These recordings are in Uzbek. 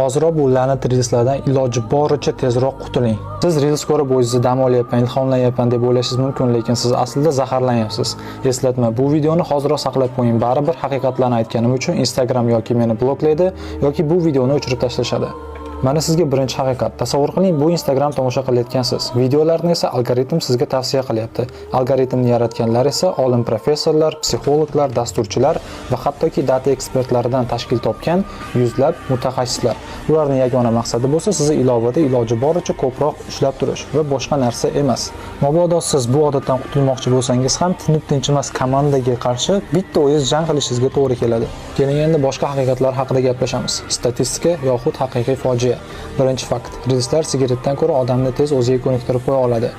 Hozirroq bu la'nat reelslardan iloji boricha tezroq qutuling. Siz reels ko'rib o'zingizni dam olyapman, ilhomlanyapman deb o'ylashingiz mumkin, lekin siz aslida zaharlanyapsiz. Eslatma, bu videoni hozirroq saqlab qo'ying. Baribir haqiqatlarni aytganim uchun Instagram yoki meni bloklaydi yoki bu videoni o'chirib tashlashadi. Mana sizga birinchi haqiqat. Tasavvur qiling, bu Instagram tomosha qilayotgansiz. Videolarni esa algoritm sizga tavsiya qilyapti. Algoritmni yaratganlar esa olim professorlar, psixologlar, dasturchilar va hattoki data ekspertlaridan tashkil topgan yuzlab mutaxassislar. Ularning yagona maqsadi bo'lsa, sizni ilovada iloji boricha ko'proq ushlab turish va boshqa narsa emas. Mabodo siz bu odatdan qutulmoqchi bo'lsangiz ham tinib tinchimas komandaga qarshi bitta o'yin jang qilishingizga to'g'ri keladi. Keling endi boshqa haqiqatlar haqida gaplashamiz. Statistika yoxud haqiqiy fojia. Birinchi fakt. Reelslar sigaretdan ko'ra odamni tez o'ziga ko'niktirib qo'ya oladi.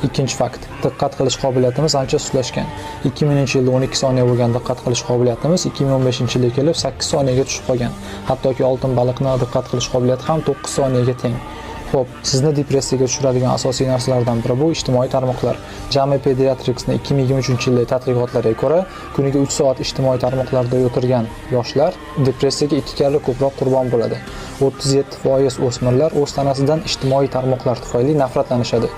Ikkinchi fakt. Diqqat qilish qobiliyatimiz ancha sustlashgan. 2000-yilda 12 soniya bo'lgan diqqat qilish qobiliyatimiz 2015-yilga kelib 8 soniyaga tushib qolgan. Hattoki oltin baliqning diqqat qilish qobiliyati ham 9 soniyaga teng. Xo'p, sizni depressiyaga tushiradigan asosiy narsalardan biri bu ijtimoiy tarmoqlar. JAMA Pediatrics'ning 2023-yildagi tadqiqotlariga ko'ra, kuniga 3 soat ijtimoiy tarmoqlarda o'tirgan yoshlar depressiyaga 2 karra ko'proq qurbon bo'ladi. 37% o'smirlar o'z tanasidan ijtimoiy tarmoqlar tufayli nafratlanishadi.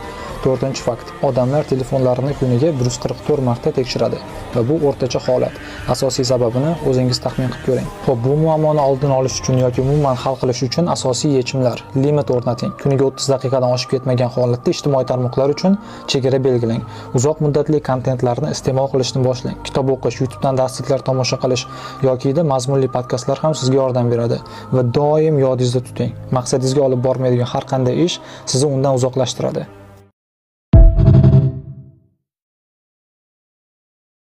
4-fakt. Odamlar telefonlarini kuniga 144 marta tekshiradi va bu o'rtacha holat. Asosiy sababini o'zingiz taxmin qilib ko'ring. Xo'p, bu muammoni oldini olish uchun yoki umuman hal qilish uchun asosiy yechimlar: limit o'rnating. Kuniga 30 daqiqadan oshib ketmagan holatda ijtimoiy tarmoqlar uchun chegara belgilang. Uzoq muddatli kontentlarni iste'mol qilishni boshlang. Kitob o'qish, YouTubedan darsliklar tomosha qilish yoki mazmunli podkastlar ham sizga yordam beradi va doim yodingizda tuting. Maqsadingizga olib bormaydigan har qanday ish sizni undan uzoqlashtiradi.